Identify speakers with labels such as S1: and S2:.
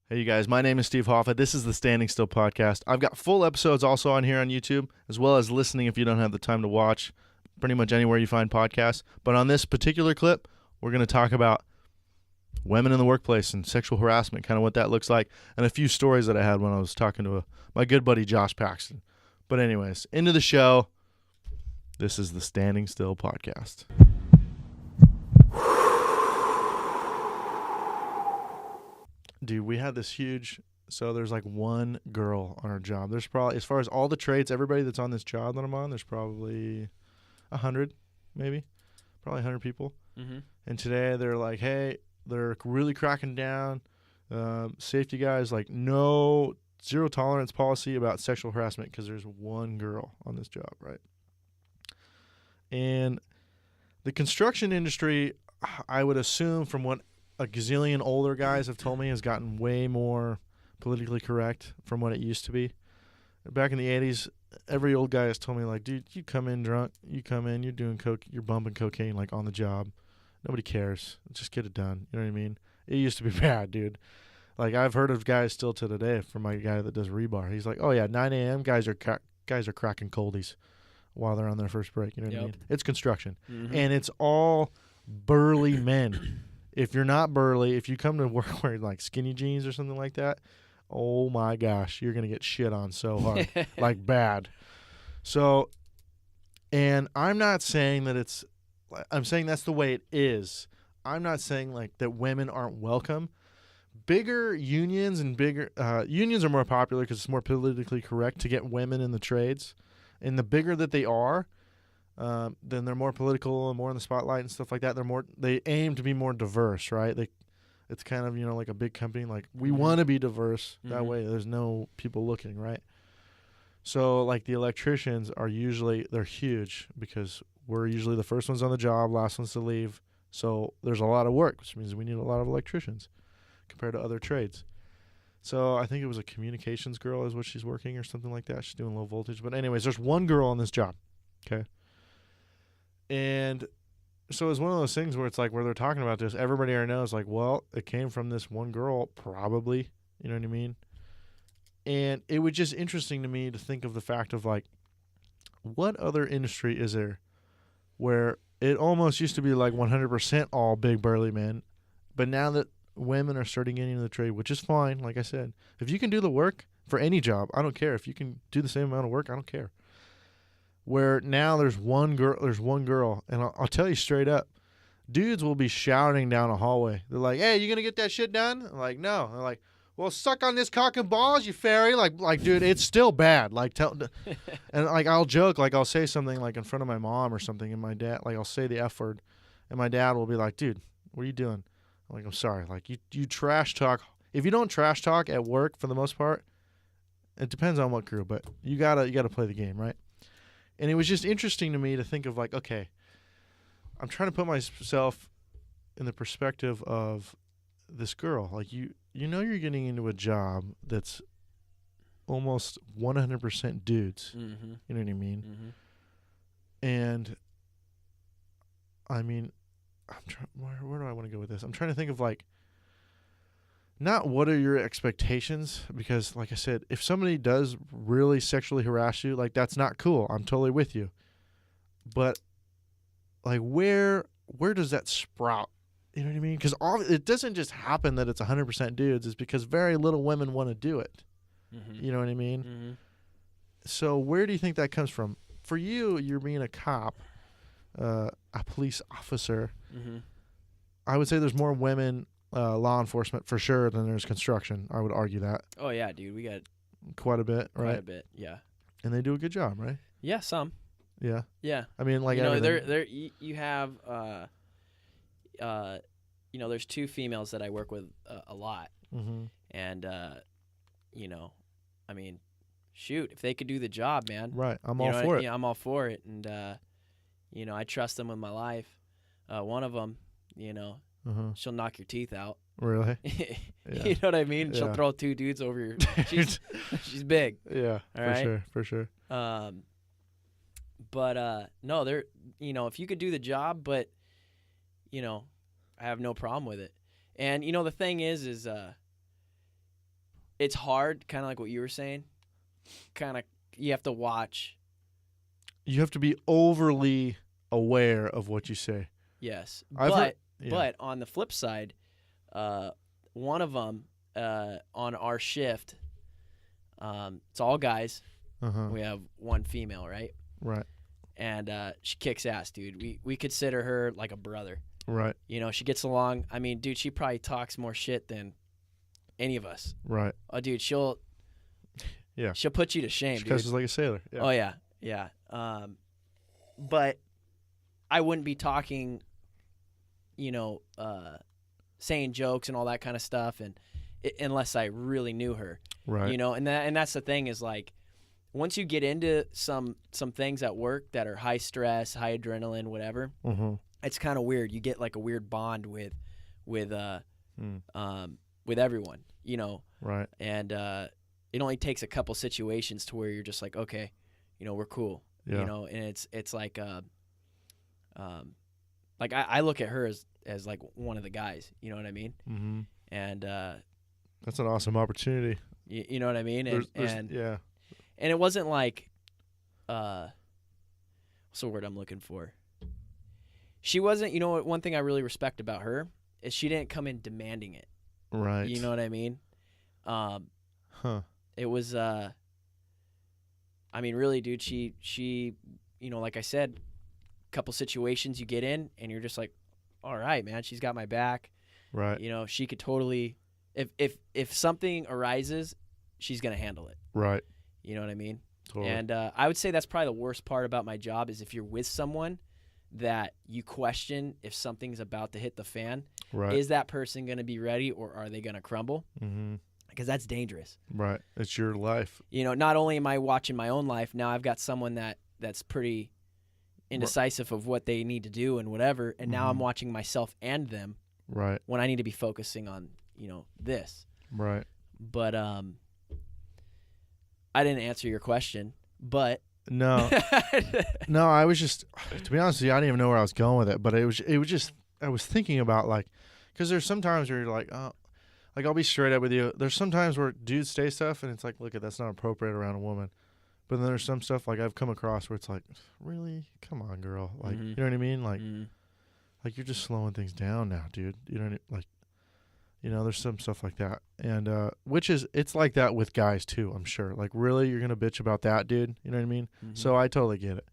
S1: Hey, you guys. My name is Steve Hoffa. This is the Standing Still Podcast. I've got full episodes also on here on YouTube, as well as listening if you don't have the time to watch pretty much anywhere you find podcasts. But on this particular clip, we're going to talk about women in the workplace and sexual harassment, kind of what that looks like, and a few stories that I had when I was talking to my good buddy Josh Paxton. But anyways, into the show. This is the Standing Still Podcast. Dude, we had this huge, so there's like one girl on our job. There's probably, as far as all the trades, everybody that's on this job that I'm on, there's probably 100, maybe, probably 100 people. Mm-hmm. And today they're like, hey, they're really cracking down. Safety guys, like, no, zero tolerance policy about sexual harassment because there's one girl on this job, right? And the construction industry, I would assume from what a gazillion older guys have told me, has gotten way more politically correct from what it used to be. Back in the 80s, every old guy has told me, like, dude, you come in drunk, you come in, you're doing coke, you're bumping cocaine, like, on the job. Nobody cares. Just get it done. You know what I mean? It used to be bad, dude. Like, I've heard of guys still to today from my guy that does rebar. He's like, oh, yeah, 9 a.m., guys are cracking coldies while they're on their first break. You know what I mean? It's construction. Mm-hmm. And it's all burly men. If you're not burly, if you come to work wearing like skinny jeans or something like that, oh my gosh, you're going to get shit on so hard, like bad. So, and I'm not saying that it's, I'm saying that's the way it is. I'm not saying like that women aren't welcome. Bigger unions and bigger, unions are more popular because it's more politically correct to get women in the trades. And the bigger that they are, then they're more political and more in the spotlight and stuff like that. They aim to be more diverse, right? It's kind of, like a big company. Like, we want to be diverse. That way there's no people looking, right? So, like, the electricians are usually, they're huge because we're usually the first ones on the job, last ones to leave. So there's a lot of work, which means we need a lot of electricians compared to other trades. So I think it was a communications girl is what she's working or something like that. She's doing low voltage. But anyways, there's one girl on this job, okay? And so it's one of those things where it's like, where they're talking about this, everybody already knows, like, well, it came from this one girl, probably, you know what I mean? And it was just interesting to me to think of the fact of, like, what other industry is there where it almost used to be like 100% all big burly men, but now that women are starting getting into the trade, which is fine, like I said, if you can do the work for any job, I don't care. If you can do the same amount of work, I don't care. Where now there's one girl, and I'll tell you straight up, dudes will be shouting down a hallway. They're like, hey, you going to get that shit done? I'm like, no. They're like, well, suck on this cock and balls, you fairy. Like, dude, it's still bad. Like, and like, I'll joke, like, I'll say something like in front of my mom or something, and my dad, like, I'll say the F word, and my dad will be like, dude, what are you doing? I'm like, I'm sorry. Like, you trash talk. If you don't trash talk at work for the most part, it depends on what crew, but you gotta play the game, right? And it was just interesting to me to think of, like, okay, I'm trying to put myself in the perspective of this girl. Like, you're getting into a job that's almost 100% dudes. Mm-hmm. You know what I mean? Mm-hmm. And, I mean, where do I want to go with this? I'm trying to think of, like, not what are your expectations, because, like I said, if somebody does really sexually harass you, like, that's not cool. I'm totally with you. But, like, where does that sprout? You know what I mean? Because it doesn't just happen that it's 100% dudes. It's because very little women want to do it. Mm-hmm. You know what I mean? Mm-hmm. So where do you think that comes from? For you, you're being a cop, a police officer. Mm-hmm. I would say there's more women law enforcement for sure than there's construction. I would argue that.
S2: Oh yeah, dude, we got
S1: quite a bit, right?
S2: Quite a bit, yeah.
S1: And they do a good job, right?
S2: Yeah, some.
S1: Yeah.
S2: Yeah.
S1: I mean, like,
S2: you have there's two females that I work with a lot, mm-hmm. and I mean, shoot, if they could do the job, man.
S1: Right. I'm all for it.
S2: Yeah, I'm all for it, and I trust them with my life. One of them, uh-huh. She'll knock your teeth out.
S1: Really?
S2: Yeah. You know what I mean? Yeah. She'll throw two dudes over your. She's big.
S1: Yeah, for sure.
S2: But no, they're if you could do the job, but I have no problem with it. And the thing is it's hard, kind of like what you were saying. Kind of, you have to watch.
S1: You have to be overly aware of what you say.
S2: Yes,
S1: I've
S2: but on the flip side, one of them on our shift, it's all guys. We have one female, right?
S1: Right.
S2: And she kicks ass, dude. We consider her like a brother.
S1: Right.
S2: You know, she gets along. I mean, dude, she probably talks more shit than any of us.
S1: Right.
S2: Oh, dude, she'll put you to shame,
S1: She
S2: dude.
S1: cusses like a sailor. Yeah.
S2: Oh yeah. But I wouldn't be talking, you know, saying jokes and all that kind of stuff, and unless I really knew her.
S1: Right.
S2: You know, and that's the thing is, like, once you get into some things at work that are high stress, high adrenaline, whatever, it's kind of weird. You get like a weird bond with everyone, you know.
S1: Right.
S2: And it only takes a couple situations to where you're just like, okay, you know, we're cool.
S1: Yeah.
S2: You know, and it's like I look at her as like one of the guys, you know what I mean?
S1: Mm-hmm.
S2: And
S1: that's an awesome opportunity.
S2: You know what I mean? And
S1: yeah.
S2: And it wasn't like, what's the word I'm looking for? She wasn't, you know, one thing I really respect about her is she didn't come in demanding it.
S1: Right.
S2: You know what I mean? It was, I mean, really, dude, she, you know, like I said, a couple situations you get in and you're just like, all right, man, she's got my back.
S1: Right.
S2: You know, she could totally, if something arises, she's going to handle it.
S1: Right.
S2: You know what I mean?
S1: Totally.
S2: And I would say that's probably the worst part about my job is if you're with someone that you question if something's about to hit the fan.
S1: Right.
S2: Is that person going to be ready or are they going to crumble?
S1: Mm-hmm.
S2: Because that's dangerous.
S1: Right. It's your life.
S2: You know, not only am I watching my own life, now I've got someone that's pretty indecisive of what they need to do and whatever, and now I'm watching myself and them.
S1: Right.
S2: When I need to be focusing on, you know, this.
S1: Right.
S2: But I didn't answer your question, but
S1: no, I was just, to be honest with you, I didn't even know where I was going with it, but it was just, I was thinking about, like, because there's sometimes where you're like, oh, like, I'll be straight up with you. There's sometimes where dudes say stuff and it's like, look, that's not appropriate around a woman. But then there's some stuff like I've come across where it's like, really? Come on, girl. Like, you know what I mean? Like, like, you're just slowing things down now, dude. You know what I mean? Like, you know, there's some stuff like that. And, it's like that with guys too, I'm sure. Like, really? You're going to bitch about that, dude? You know what I mean? So I totally get it.